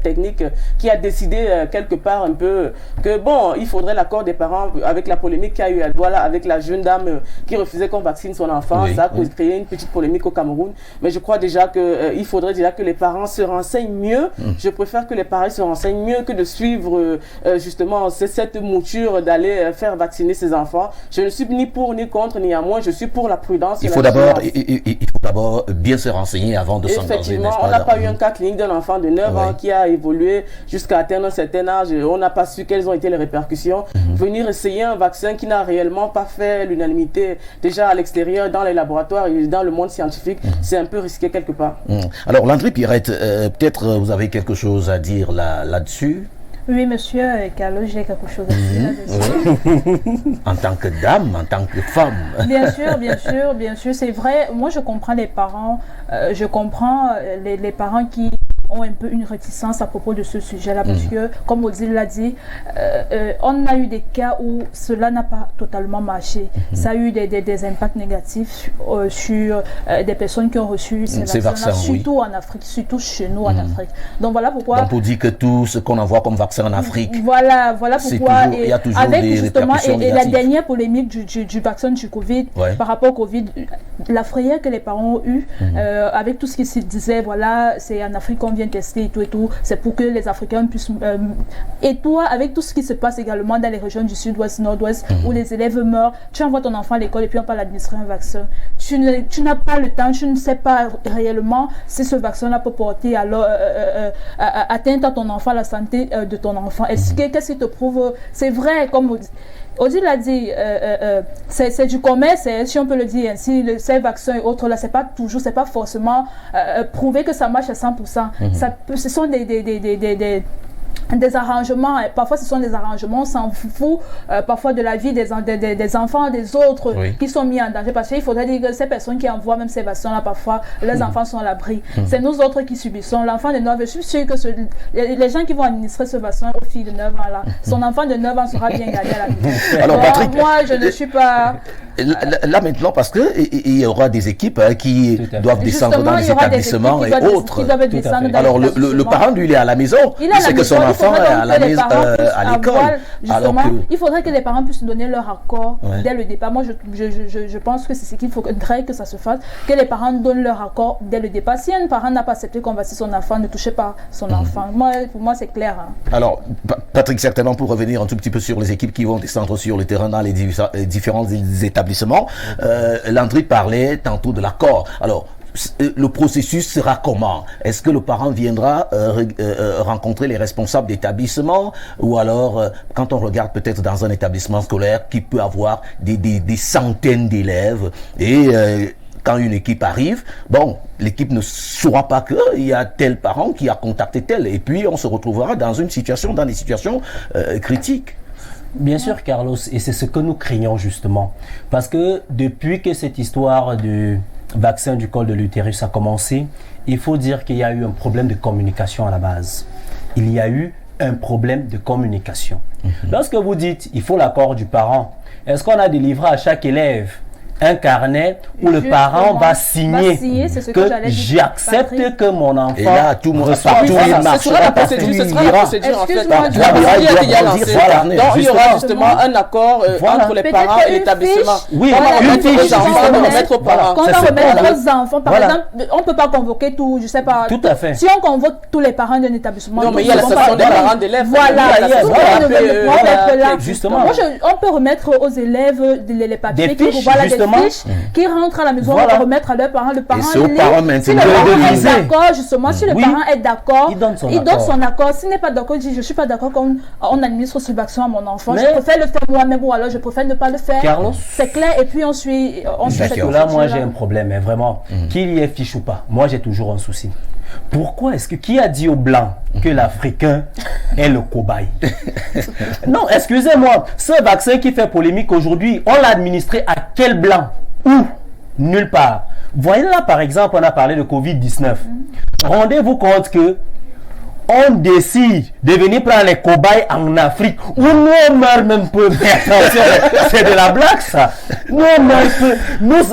technique, qui a décidé quelque part un peu que bon, il faudrait l'accord des parents avec la polémique qu'il y a eu à Douala avec la jeune dame qui refusait qu'on vaccine son enfant. Ça a créé une petite polémique au Cameroun. Mais je crois déjà que il faudrait déjà que les parents se renseignent mieux. Je préfère que les parents se renseignent mieux que de suivre justement cette mouture d'aller faire vacciner ses enfants. Je ne suis ni pour ni contre, ni à moins, je suis pour la prudence.
Il faut d'abord bien se renseigner avant de s'engager.
Effectivement, on n'a pas eu un cas clinique d'un enfant de 9 ans qui a évolué jusqu'à atteindre un certain âge. On n'a pas su quelles ont été les répercussions. Venir essayer un vaccin qui n'a réellement pas fait l'unanimité déjà à l'extérieur, dans les laboratoires et dans le monde scientifique, c'est un peu risqué quelque part.
Alors, Landry Pierrette, peut-être vous avez quelque chose à dire là-dessus?
Oui, monsieur Carlo, j'ai quelque chose à dire là-dessus.
En tant que dame, en tant que femme.
Bien sûr, c'est vrai. Moi, je comprends les parents, je comprends les parents qui ont un peu une réticence à propos de ce sujet-là parce que, comme Odile l'a dit, on a eu des cas où cela n'a pas totalement marché. Ça a eu des impacts négatifs sur des personnes qui ont reçu ces vaccins-là, surtout en Afrique, surtout chez nous en Afrique. Donc voilà pourquoi...
Donc on dit que tout ce qu'on envoie comme vaccin en Afrique,
voilà pourquoi...
Il y a toujours
avec
des
justement,
répercussions
et la dernière polémique du vaccin du Covid, par rapport au Covid, la frayeur que les parents ont eue, avec tout ce qui se disait, voilà, c'est en Afrique qu'on vient tester et tout, c'est pour que les Africains puissent... et toi, avec tout ce qui se passe également dans les régions du sud-ouest, nord-ouest, où les élèves meurent, tu envoies ton enfant à l'école et puis on peut l'administrer un vaccin. Tu n'as pas le temps, tu ne sais pas réellement si ce vaccin-là peut porter atteinte à ton enfant, à la santé de ton enfant. Qu'est-ce qui te prouve? C'est vrai, comme Odile l'a dit, c'est du commerce, si on peut le dire ainsi, ces vaccins et autres, là, c'est pas forcément prouvé que ça marche à 100%. Ce sont des arrangements, parfois ce sont des arrangements, on s'en fout parfois de la vie des enfants des autres qui sont mis en danger, parce qu'il faudrait dire que ces personnes qui envoient même ces vaccins-là, parfois leurs enfants sont à l'abri. C'est nous autres qui subissons. L'enfant de 9 ans, je suis sûr que les gens qui vont administrer ce vaccin aux filles de 9 ans là, son enfant de 9 ans sera bien gardé à la maison. Alors, Patrick, moi je ne suis pas
Là maintenant, parce que il y aura des équipes qui doivent descendre dans les établissements et autres. Alors le parent, lui, il est à la maison. Il sait que son enfant est à la maison, à l'école.
Il faudrait que les parents puissent donner leur accord dès le départ. Moi, je pense que c'est ce qu'il faudrait que ça se fasse, que les parents donnent leur accord dès le départ. Si un parent n'a pas accepté qu'on vaccine son enfant, ne touchez pas son enfant. Pour moi, c'est clair.
Alors, Patrick, certainement, pour revenir un tout petit peu sur les équipes qui vont descendre sur le terrain dans les différents établissements, Landry parlait tantôt de l'accord. Alors, le processus sera comment? Est-ce que le parent viendra rencontrer les responsables d'établissement, ou alors quand on regarde peut-être dans un établissement scolaire qui peut avoir des centaines d'élèves et quand une équipe arrive, bon, l'équipe ne saura pas qu'il y a tel parent qui a contacté tel, et puis on se retrouvera dans des situations critiques.
Bien sûr, Carlos, et c'est ce que nous craignons justement, parce que depuis que cette histoire du vaccin du col de l'utérus a commencé, il faut dire qu'il y a eu un problème de communication à la base. Il y a eu un problème de communication. Lorsque vous dites il faut l'accord du parent, est-ce qu'on a délivré à chaque élève un carnet où le parent va signer que j'accepte que mon enfant
et là, tout le monde reçoit tout
ce sera la procédure en fait. Il y aura justement un accord entre les parents et l'établissement.
Oui,
remettre aux parents.
Quand on remet aux enfants, par exemple, on ne peut pas convoquer tout, je sais pas.
Tout à fait.
Si on convoque tous les parents d'un établissement.
Non, mais il y a la section des parents d'élèves.
Voilà, justement. On peut remettre aux élèves les papiers qui qui rentrent à la maison, on va remettre à leurs parents. Le parent,
si le parent est
d'accord, justement, si le parent est d'accord, il donne son accord. S'il n'est pas d'accord, il dit je ne suis pas d'accord qu'on administre ce vaccin à mon enfant. Je préfère le faire moi-même, ou alors je préfère ne pas le faire. C'est clair, et puis on suit cette
là, moi j'ai un problème, mais vraiment, qu'il y ait fiche ou pas, moi j'ai toujours un souci. Pourquoi est-ce que qui a dit aux Blancs que l'Africain est le cobaye? Non, excusez-moi, ce vaccin qui fait polémique aujourd'hui, on l'a administré à quel Blanc? Où? Nulle part. Voyez là, par exemple, on a parlé de Covid-19. Rendez-vous compte que on décide de venir prendre les cobayes en Afrique où nous on meurt même peu. C'est de la blague ça. Nous on meurt peu.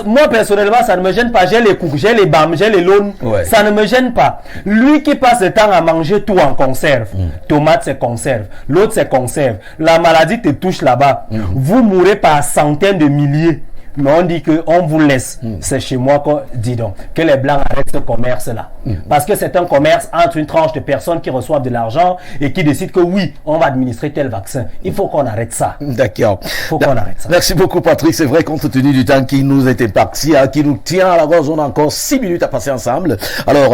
Moi personnellement ça ne me gêne pas. J'ai les coups, j'ai les bams, j'ai les launes. Ouais. Ça ne me gêne pas. Lui qui passe le temps à manger tout en conserve. Tomate c'est conserve. L'autre c'est conserve. La maladie te touche là-bas. Vous mourrez par centaines de milliers. Mais on dit qu'on vous laisse. C'est chez moi qu'on dit donc que les Blancs arrêtent ce commerce-là. Parce que c'est un commerce entre une tranche de personnes qui reçoivent de l'argent et qui décident que oui, on va administrer tel vaccin. Il faut qu'on arrête ça.
D'accord.
Il faut qu'on arrête ça.
Merci beaucoup, Patrick. C'est vrai, compte tenu du temps qui nous était parti, qui nous tient à la gorge, on a encore 6 minutes à passer ensemble. Alors,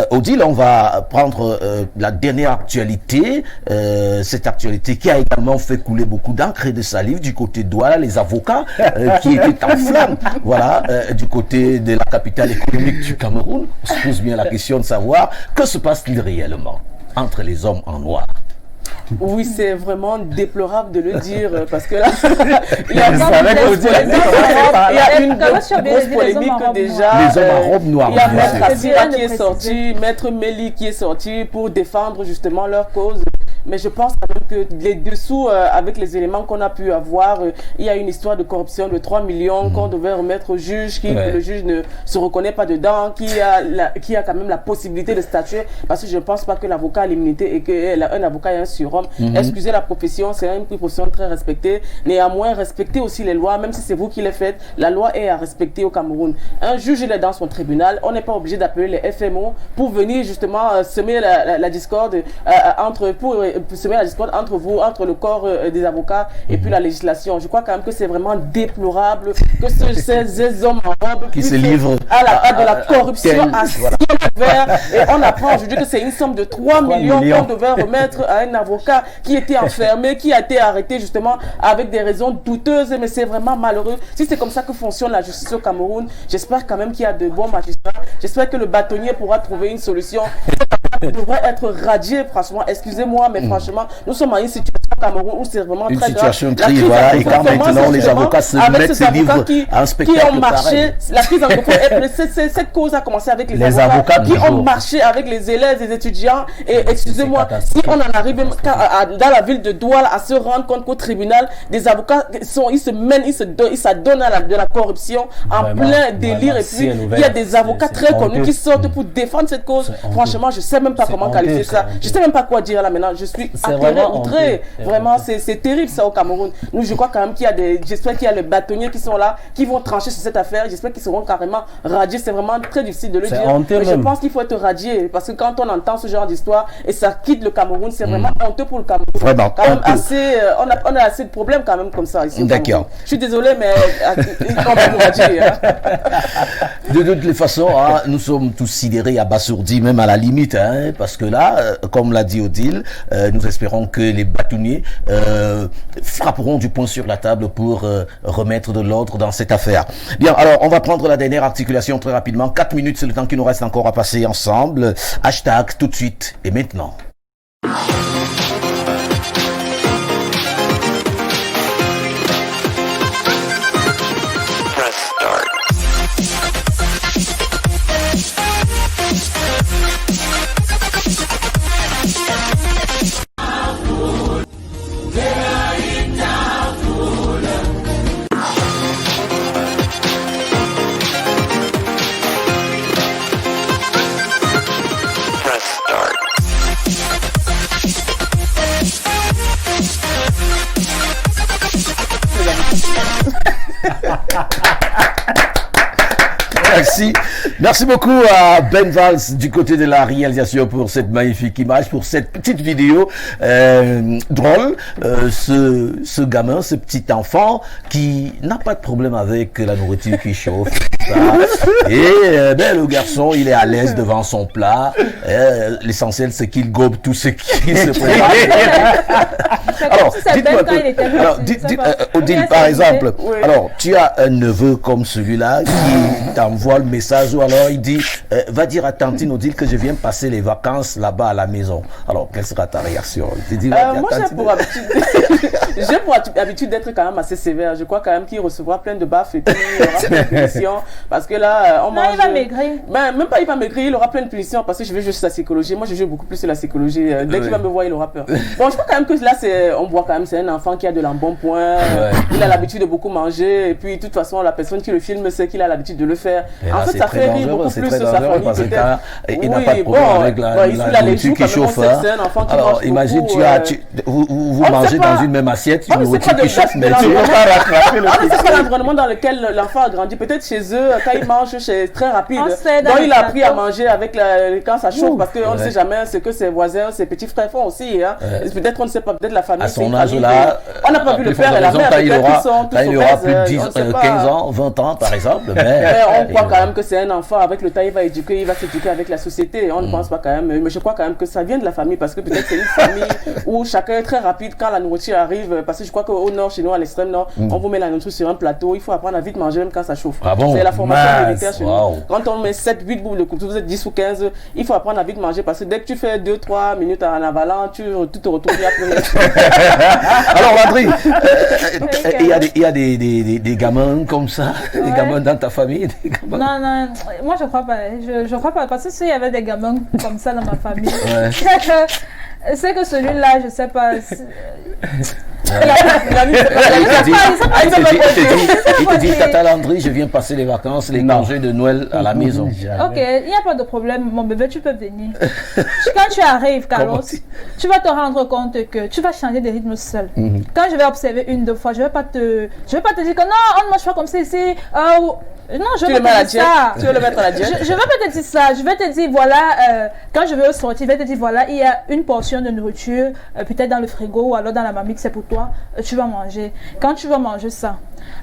Odile, on va prendre la dernière actualité. Cette actualité qui a également fait couler beaucoup d'encre et de salive du côté de Douala, les avocats. Qui était en flamme, voilà, du côté de la capitale économique du Cameroun. On se pose bien la question de savoir que se passe-t-il réellement entre les hommes en noir.
Oui, c'est vraiment déplorable de le dire parce que là, il y a une grosse polémique déjà.
Les hommes en robe noire.
Il y a Maître Assira qui est sorti, Maître Méli qui est sorti pour défendre justement leur cause. Mais je pense quand même que les dessous, avec les éléments qu'on a pu avoir, il y a une histoire de corruption de 3 millions qu'on devait remettre au juge, le juge ne se reconnaît pas dedans, qui a quand même la possibilité de statuer, parce que je ne pense pas que l'avocat a l'immunité et qu'un avocat est un surhomme. Excusez la profession, c'est une profession très respectée. Néanmoins, respectez aussi les lois, même si c'est vous qui les faites, la loi est à respecter au Cameroun. Un juge, il est dans son tribunal, on n'est pas obligé d'appeler les FMO pour venir justement semer la discorde entre vous, entre le corps des avocats et puis la législation. Je crois quand même que c'est vraiment déplorable que ces hommes en robe
qui se livrent
à de la corruption à ciel ouvert. Et on apprend aujourd'hui que c'est une somme de 3 millions qu'on devait remettre à un avocat qui était enfermé, qui a été arrêté justement avec des raisons douteuses. Mais c'est vraiment malheureux. Si c'est comme ça que fonctionne la justice au Cameroun, j'espère quand même qu'il y a de bons magistrats. J'espère que le bâtonnier pourra trouver une solution. Il devrait être radié, franchement. Excusez-moi, mais franchement, nous sommes en une situation au Cameroun où c'est vraiment
une
très grave.
Situation triste, voilà, et quand maintenant les avocats se mettent se livrent à un spectacle
qui ont marché,
pareil.
la crise anglophone, cette cause a commencé avec les avocats qui ont marché avec les élèves, les étudiants. Et excusez-moi, si on en arrive dans la ville de Douala à se rendre compte qu'au tribunal, des avocats ils se mènent, ils s'adonnent à de la corruption en plein délire. Et puis il y a des avocats très connus qui sortent pour défendre cette cause. Franchement, je sais même pas comment qualifier ça. Je sais même pas quoi dire là maintenant. Je suis atterré, outré. Vraiment, c'est terrible ça au Cameroun. Nous, je crois quand même qu'il y a j'espère qu'il y a les bâtonniers qui sont là, qui vont trancher sur cette affaire. J'espère qu'ils seront carrément radiés. C'est vraiment très difficile de le dire. Mais je pense qu'il faut être radié parce que quand on entend ce genre d'histoire et ça quitte le Cameroun, c'est vraiment honteux pour le Cameroun.
Vraiment.
Quand même assez, on a assez de problèmes quand même comme ça ici.
D'accord.
Je suis désolé, mais on va nous radier.
De toutes les façons, nous sommes tous sidérés, abasourdis, même à la limite, parce que là, comme l'a dit Odile, nous espérons que les bâtonniers frapperont du poing sur la table pour remettre de l'ordre dans cette affaire. Bien, alors on va prendre la dernière articulation très rapidement. 4 minutes, c'est le temps qui nous reste encore à passer ensemble. Hashtag tout de suite et maintenant. Merci beaucoup à Ben Valls du côté de la réalisation pour cette magnifique image, pour cette petite vidéo drôle. Ce gamin, ce petit enfant qui n'a pas de problème avec la nourriture qui chauffe. Et le garçon, il est à l'aise devant son plat. L'essentiel, c'est qu'il gobe tout ce qui se prépare. Alors, Odile, par exemple, alors, tu as un neveu comme celui-là qui t'envoie le message ou alors il dit va dire à Tantine Odile que je viens passer les vacances là-bas à la maison. Alors, quelle sera ta réaction?
Moi, j'ai pour habitude d'être quand même assez sévère. Je crois quand même qu'il recevra plein de baffes et puis il aura plein de punitions parce que là, on mange...
il va maigrir.
Même pas il va maigrir, il aura plein de punitions parce que je vais jouer sur sa psychologie. Moi, je joue beaucoup plus sur la psychologie. Dès qu'il va me voir, il aura peur. Bon, je crois quand même que là, on voit quand même, c'est un enfant qui a de l'embonpoint. Il a l'habitude de beaucoup manger et puis de toute façon, la personne qui le filme sait qu'il a l'habitude de le faire. En fait, ça fait rire beaucoup plus sur sa famille.
Il n'a pas de problème avec la nourriture qui chauffe. Alors, imagine, vous mangez dans une même assiette, une nourriture qui chauffe, mais tu ne peux pas rattraper le truc.
C'est l'environnement dans lequel l'enfant a grandi. Peut-être chez eux, quand il mange, c'est très rapide. Donc, il a appris à manger avec quand ça chauffe parce qu'on ne sait jamais ce que ses voisins, ses petits frères font aussi. Peut-être on ne sait pas, peut-être la famille.
À son âge là,
on n'a pas vu le père et la mère.
Quand il aura plus de 15 ans, 20 ans par exemple.
Mais on croit quand même que c'est un enfant. Avec le temps, il va s'éduquer avec la société. On ne pense pas quand même. Mais je crois quand même que ça vient de la famille parce que peut-être c'est une famille où chacun est très rapide quand la nourriture arrive. Parce que je crois qu'au nord, chez nous, à l'extrême nord, on vous met la nourriture sur un plateau. Il faut apprendre à vite manger même quand ça chauffe. C'est la formation militaire chez nous. Quand on met 7, 8 boules de coupe, vous êtes 10 ou 15, il faut apprendre à vite manger parce que dès que tu fais 2-3 minutes en avalant, tu te retrouves
Alors, Landry, il y a des gamins comme ça, des gamins dans ta famille.
Non, moi je crois pas. Je crois pas parce que s'il y avait des gamins comme ça dans ma famille, c'est que celui-là, je sais pas.
Il te dit, Tata Landry, je viens passer les vacances, les congés de Noël à la maison.
Ok, il n'y a pas de problème, mon bébé, tu peux venir. Quand tu arrives, Carlos, tu vas te rendre compte que tu vas changer de rythme seul. Quand je vais observer 1-2 fois, je vais pas te dire que non, on ne mange pas comme ça ici. Non, je vais pas te dire ça.
Tu veux le mettre à la diète?
Je vais pas te dire ça. Je vais te dire, voilà, quand je vais au sortir, je vais te dire, voilà, il y a une portion de nourriture, peut-être dans le frigo ou alors dans la marmite, c'est pour toi. toi, tu vas manger. Quand tu vas manger ça,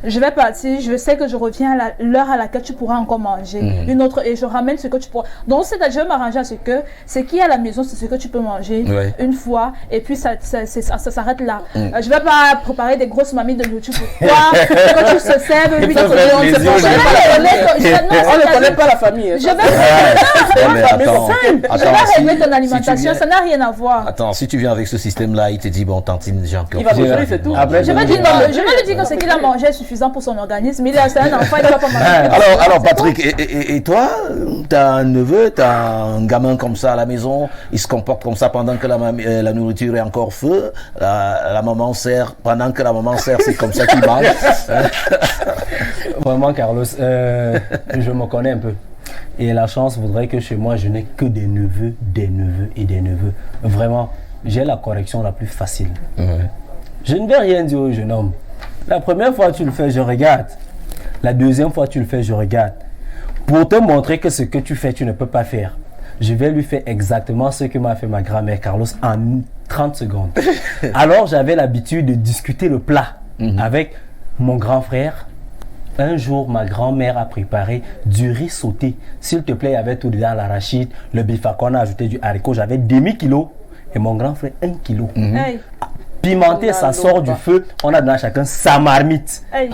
je vais partir, je sais que je reviens à l'heure à laquelle tu pourras encore manger. Une autre, et je ramène ce que tu pourras. Donc, je vais m'arranger à ce qui est à la maison, c'est ce que tu peux manger une fois, et puis ça s'arrête là. Je ne vais pas préparer des grosses mamies de nourriture pour toi, que tu se serves, lui, on
ne connaît pas la famille.
Je vais régler ton alimentation, ça n'a rien à voir.
Attends, si tu viens avec ce système-là, il te dit, bon, tantine, j'ai encore.
Il va manger, c'est tout.
Je vais lui dire que ce qu'il a mangé est suffisant pour son organisme. C'est un enfant, il ne va pas manger.
Alors Patrick, et toi, tu as un neveu, tu as un gamin comme ça à la maison, il se comporte comme ça pendant que la nourriture est encore feu, la maman sert, pendant que la maman sert, c'est comme ça qu'il mange.
Vraiment, Carlos, je me connais un peu. Et la chance voudrait que chez moi, je n'ai que des neveux et des neveux. Vraiment, j'ai la correction la plus facile. Je ne vais rien dire au jeune homme. La première fois tu le fais, je regarde. La deuxième fois tu le fais, je regarde. Pour te montrer que ce que tu fais, tu ne peux pas faire. Je vais lui faire exactement ce que m'a fait ma grand-mère Carlos en 30 secondes. Alors j'avais l'habitude de discuter le plat avec mon grand frère. Un jour, ma grand-mère a préparé du riz sauté. S'il te plaît, il y avait tout dedans, l'arachide, le bifacon, on a ajouté du haricot. J'avais demi-kilo et mon grand frère 1 kilo.
Hey.
Pimenté, ça sort du feu. On a donné à chacun sa marmite.
Hey.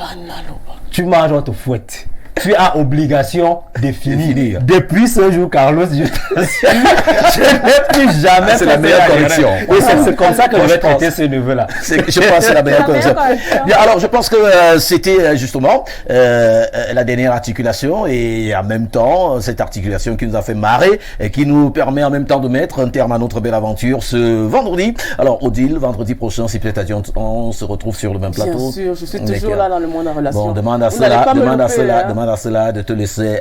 Tu manges, on te fouette. Tu as obligation de finir. Depuis ce jour, Carlos, je n'ai plus jamais
fait la meilleure correction.
C'est comme ça que je vais traiter ce neveu-là.
Je pense que c'est la meilleure correction. Alors, je pense que c'était justement la dernière articulation et en même temps, cette articulation qui nous a fait marrer et qui nous permet en même temps de mettre un terme à notre belle aventure ce vendredi. Alors, Odile, vendredi prochain, si peut-être on se retrouve sur le même plateau.
Bien sûr, je suis toujours là dans le monde en relation.
Bon, demande à cela de te laisser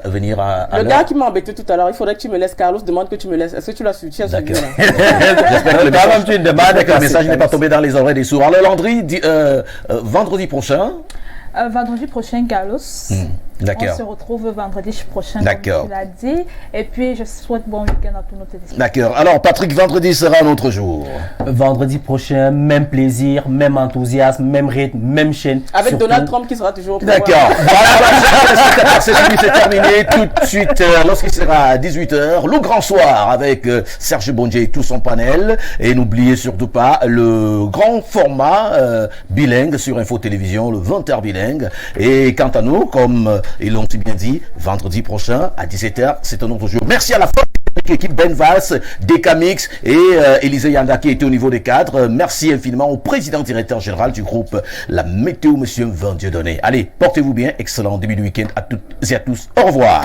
venir à
le gars qui m'a embêté tout à l'heure, il faudrait que tu me laisses. Carlos demande que tu me laisses. Est-ce que tu l'as su?
D'accord. J'espère que le message n'est pas tombé dans les oreilles des sourds. Alors Landry, vendredi prochain.
Vendredi prochain, Carlos.
D'accord.
On se retrouve vendredi prochain,
d'accord,
comme tu l'as dit. Et puis, je souhaite bon week-end à tous nos téléspectateurs.
D'accord. Alors, Patrick, vendredi sera un autre jour.
Vendredi prochain, même plaisir, même enthousiasme, même rythme, même chaîne.
Avec surtout Donald Trump qui sera toujours au pouvoir.
D'accord. Voilà, c'est terminé. Tout de suite, lorsqu'il sera à 18h, le grand soir avec Serge Bondier et tout son panel. Et n'oubliez surtout pas le grand format bilingue sur Info Télévision, le 20h bilingue. Et quant à nous, comme ils l'ont si bien dit, vendredi prochain à 17h, c'est un autre jour. Merci à la fois l'équipe Ben Valls, Dekamix et Élisée Yanda qui était au niveau des cadres. Merci infiniment au président directeur général du groupe La Météo, monsieur Van Dieudonné. Allez, portez-vous bien, excellent début de week-end à toutes et à tous. Au revoir.